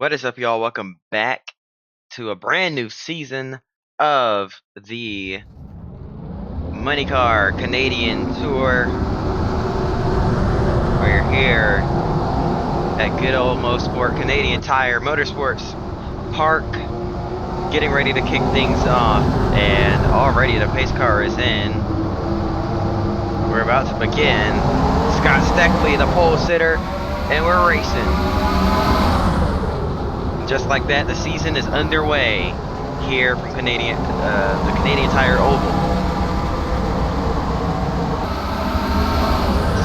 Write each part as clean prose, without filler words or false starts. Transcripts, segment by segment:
What is up, y'all? Welcome back to a brand new season of the MXNEYCAR Canadian Tour. We're here at good old Mosport Canadian Tire Motorsports Park, getting ready to kick things off, and already the pace car is in. We're about to begin. Scott Steckley, the pole sitter, and we're racing. Just like that, the season is underway here from the Canadian Tire Oval.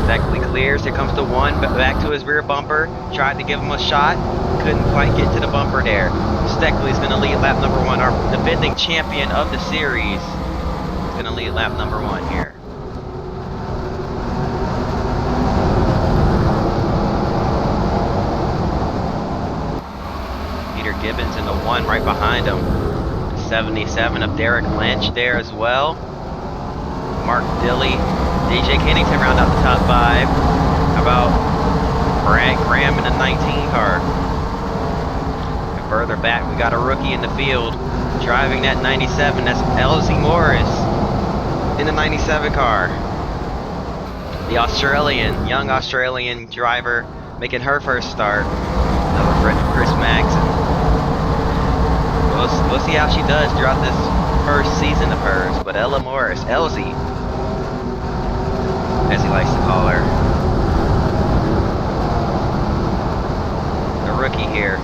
Steckley clears. Here comes the one, back to his rear bumper. Tried to give him a shot, couldn't quite get to the bumper there. Steckley's going to lead lap number one. Our defending champion of the series is going to lead lap number one here. Gibbons in the one right behind him. 77 of Derek Lynch there as well. Mark Dilley, DJ Kennington round out the top five. How about Brad Graham in the 19 car? And further back, we got a rookie in the field driving that 97. That's Elsie Morris in the 97 car. The young Australian driver making her first start. Another friend of Chris Maxson. We'll see how she does throughout this first season of hers. But Ella Morris, Elsie, as he likes to call her, the rookie here,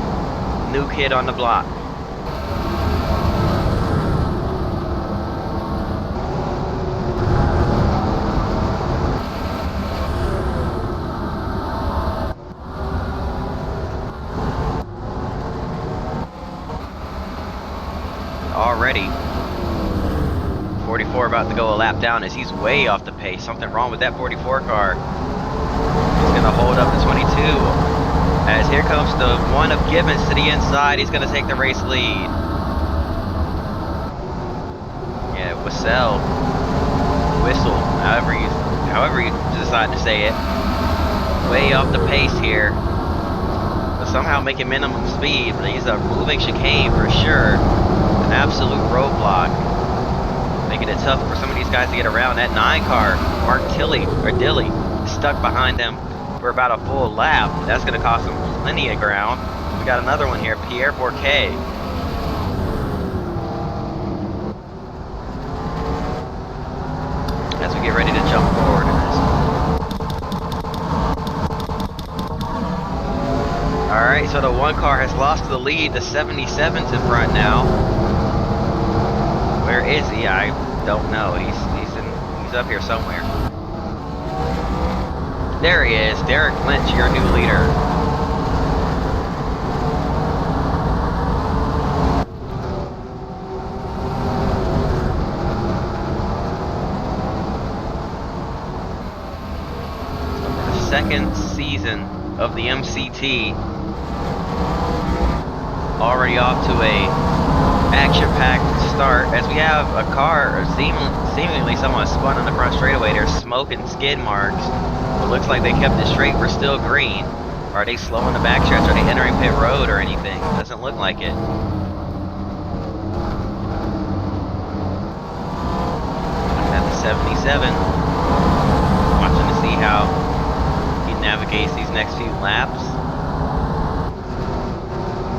new kid on the block. Already 44 about to go a lap down as he's way off the pace. Something wrong with that 44 car. He's going to hold up the 22 as here comes the one of Gibbons to the inside. He's going to take the race lead. Yeah, Whistle, however you decide to say it, way off the pace here, but somehow making minimum speed. But he's a moving chicane for sure. Absolute roadblock, making it tough for some of these guys to get around. That 9 car, Mark Dilley, stuck behind him for about a full lap. That's going to cost him plenty of ground. We got another one here, Pierre Bourquet. As we get ready to jump forward in this. Alright, so the 1 car has lost the lead. The 77's in front now. Where is he? I don't know. He's up here somewhere. There he is. Derek Lynch, your new leader. So the second season of the MCT, already off to a action-packed start as we have a car seemingly somewhat spun on the front straightaway. They're smoking skid marks. It looks like they kept it straight. We're still green. Are they slowing the backstretch? Are they entering pit road or anything? Doesn't look like it. At the 77, watching to see how he navigates these next few laps.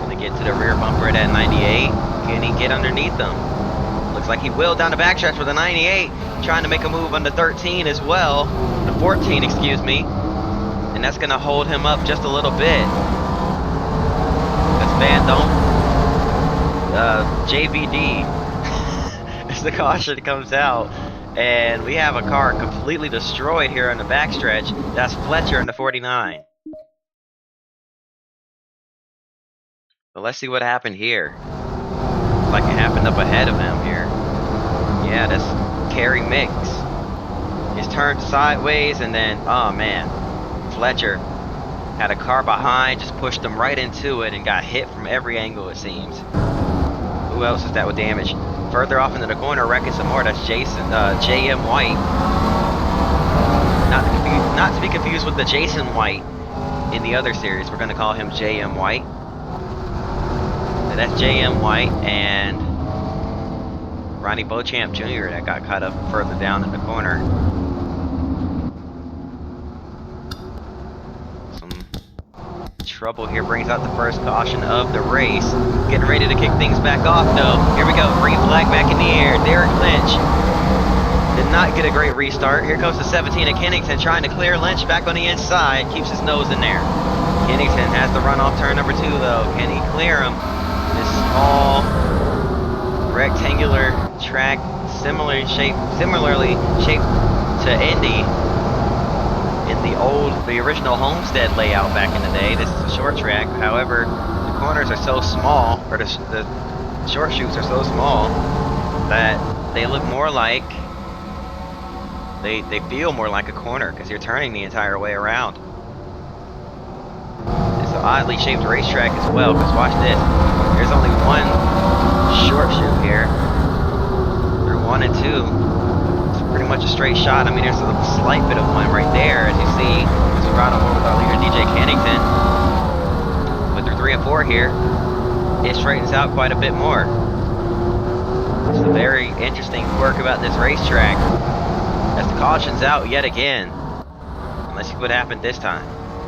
Gonna get to the rear bumper at that 98. Can he get underneath them? Looks like he will down the backstretch with a 98, trying to make a move on the 13 as well. The 14, excuse me. And that's going to hold him up just a little bit. That's Van Donk. JVD as the caution comes out. And we have a car completely destroyed here on the backstretch. That's Fletcher in the 49. But let's see what happened here. Like it happened up ahead of him here. Yeah, that's Kerry Mix. He's turned sideways and then, oh man, Fletcher had a car behind, just pushed him right into it and got hit from every angle it seems. Who else is that with damage? Further off into the corner, wrecking some more, that's JM White. Not to be confused with the Jason White in the other series. We're going to call him JM White. That's J.M. White and Ronnie Beauchamp Jr. that got caught up further down in the corner. Some trouble here brings out the first caution of the race. Getting ready to kick things back off though. Here we go, green flag back in the air. Derek Lynch did not get a great restart. Here comes the 17 of Kennington trying to clear Lynch back on the inside. Keeps his nose in there. Kennington has the run off turn number 2 though. Can he clear him? This small rectangular track, similarly shaped to Indy in the original Homestead layout back in the day. This is a short track. However, the corners are so small, or the short chutes are so small that they look more like they feel more like a corner because you're turning the entire way around. It's an oddly shaped racetrack as well. Because watch this. There's only one short chute here. Through 1 and 2. It's pretty much a straight shot. I mean, there's a slight bit of one right there, as you see, as we ride on over with our leader, DJ Kennington. But through 3 and 4 here, it straightens out quite a bit more. It's a very interesting quirk about this racetrack. As the caution's out yet again. And let's see what happened this time.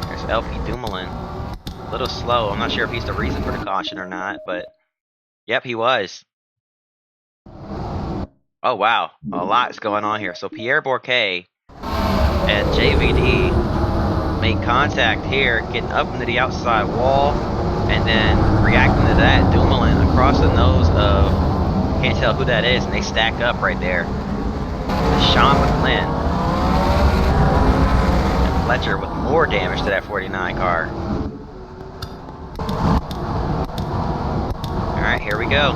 There's LP Dumoulin. A little slow. I'm not sure if he's the reason for the caution or not, but yep, he was. Oh wow, a lot's going on here. So Pierre Bourquet and JVD make contact here, getting up into the outside wall, and then reacting to that, Dumoulin across the nose of, can't tell who that is, and they stack up right there. Sean McLean and Fletcher with more damage to that 49 car. Alright, here we go.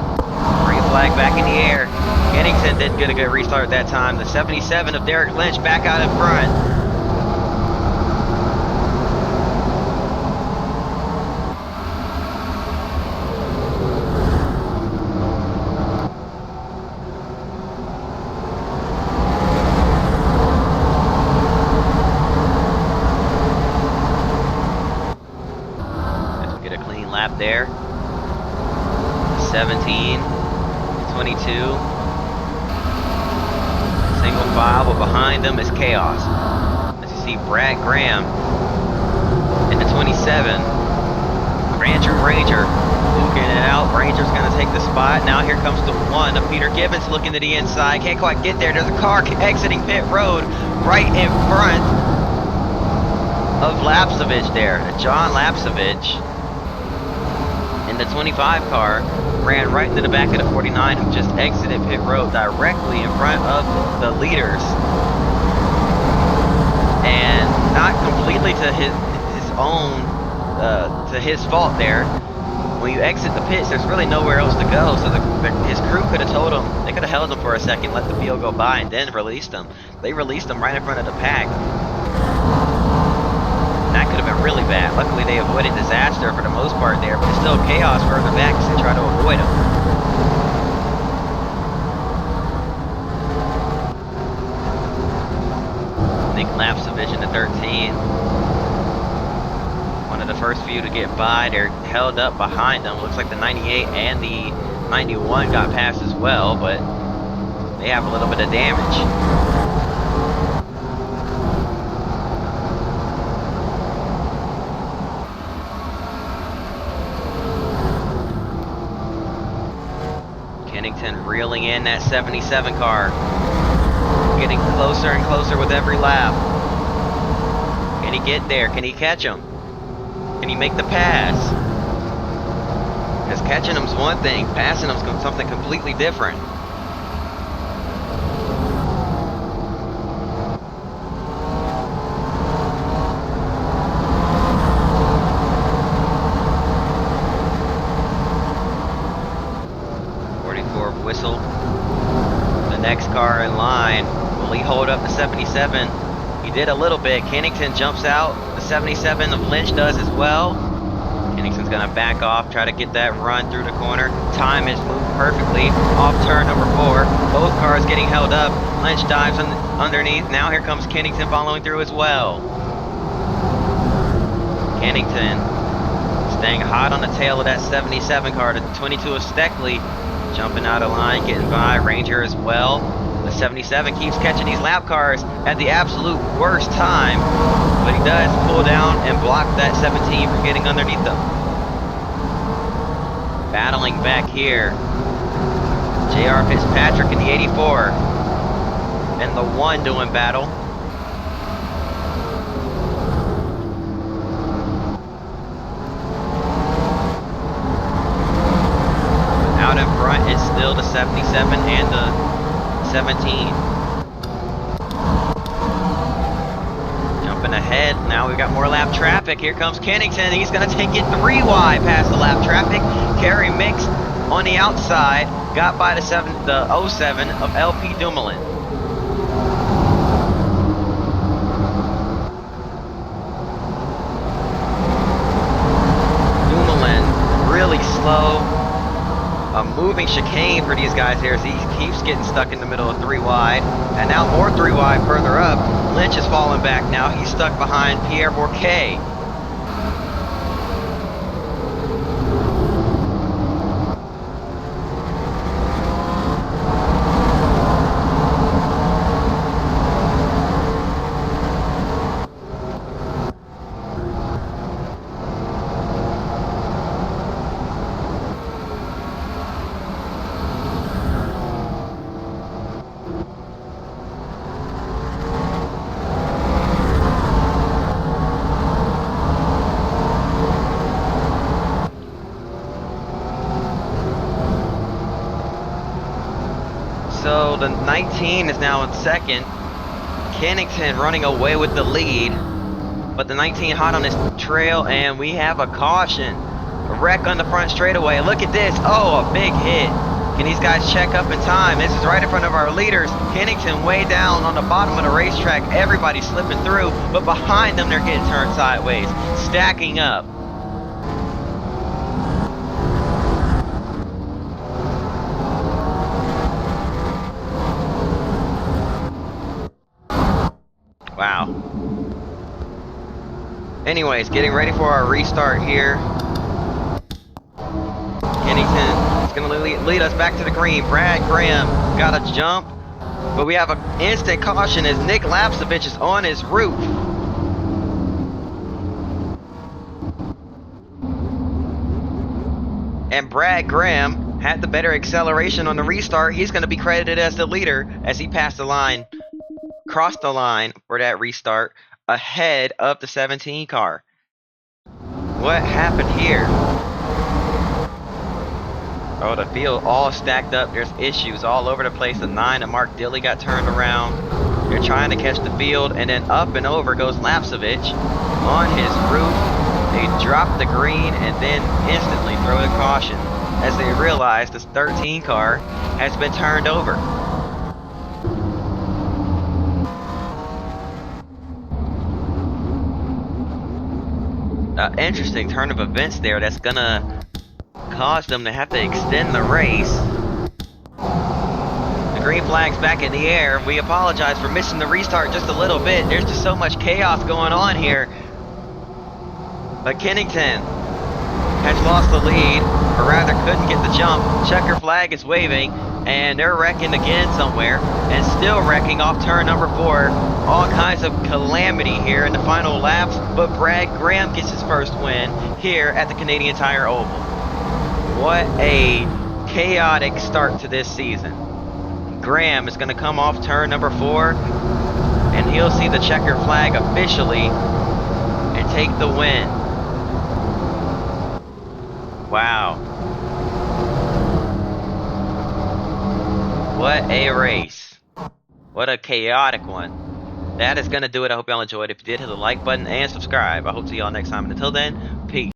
Green flag back in the air. Kennington didn't get a good restart at that time. The 77 of Derek Lynch back out in front. Let's get a clean lap there. 17, 22. Single file, but behind them is chaos. As you see, Brad Graham in the 27. Andrew Ranger looking it out. Ranger's going to take the spot. Now here comes the 1 of Peter Gibbons looking to the inside. Can't quite get there. There's a car exiting pit road right in front of Lapsovich there. John Lapsovich in the 25 car ran right into the back of the 49 who just exited pit road directly in front of the leaders. And not completely to his own, to his fault there. When you exit the pits, there's really nowhere else to go. So his crew could have told him, they could have held him for a second, let the field go by, and then released him. They released him right in front of the pack. That could have been really bad. Luckily, they avoided disaster for the most part there, but it's still chaos further back as they try to avoid him. Nick Lapsovich in the 13. One of the first few to get by. They're held up behind them. Looks like the 98 and the 91 got past as well, but they have a little bit of damage. Kennington reeling in that 77 car. Getting closer and closer with every lap. Can he get there? Can he catch him? Can he make the pass? Because catching him's one thing, passing him's something completely different. Whistle. The next car in line. Will he hold up the 77? He did a little bit. Kennington jumps out. The 77 of Lynch does as well. Kennington's going to back off, try to get that run through the corner. Time is moved perfectly. Off turn number 4. Both cars getting held up. Lynch dives underneath. Now here comes Kennington following through as well. Kennington Staying hot on the tail of that 77 car. The 22 of Steckley jumping out of line, getting by. Ranger as well. The 77 keeps catching these lap cars at the absolute worst time, but he does pull down and block that 17 from getting underneath them. Battling back here, J.R. Fitzpatrick in the 84 and the 1 doing battle. Out in front is still the 77 and the 17. Jumping ahead, now we've got more lap traffic. Here comes Kennington. He's going to take it 3 wide past the lap traffic. Kerry Mix on the outside, got by the 07 of LP Dumoulin. Dumoulin really slow. A moving chicane for these guys here as he keeps getting stuck in the middle of 3 wide. And now more 3 wide further up. Lynch is falling back now. He's stuck behind Pierre Bourquet. So the 19 is now in second. Kennington running away with the lead, but the 19 hot on his trail, and we have a caution. A wreck on the front straightaway. Look at this. Oh, a big hit. Can these guys check up in time? This is right in front of our leaders. Kennington way down on the bottom of the racetrack. Everybody's slipping through, but behind them they're getting turned sideways, stacking up. Wow. Anyways, getting ready for our restart here. Kennington is going to lead us back to the green. Brad Graham got a jump, but we have an instant caution as Nick Lapsevich is on his roof. And Brad Graham had the better acceleration on the restart. He's going to be credited as the leader as he passed the line. Crossed the line for that restart ahead of the 17 car. What happened here? Oh, the field all stacked up. There's issues all over the place. The 9 of Mark Dilley got turned around. They're trying to catch the field, and then up and over goes Lapsevich on his roof. They drop the green and then instantly throw the caution as they realize this 13 car has been turned over. Interesting turn of events there that's gonna cause them to have to extend the race. The green flag's back in the air. We apologize for missing the restart just a little bit. There's just so much chaos going on here. But Kennington has lost the lead, or rather couldn't get the jump. Checker flag is waving, and they're wrecking again somewhere, and still wrecking off turn number 4. All kinds of calamity here in the final laps, but Brad Graham gets his first win here at the Canadian Tire Oval. What a chaotic start to this season. Graham is going to come off turn number 4, and he'll see the checker flag officially and take the win. Wow. What a race. What a chaotic one. That is going to do it. I hope y'all enjoyed. If you did, hit the like button and subscribe. I hope to see y'all next time. And until then, peace.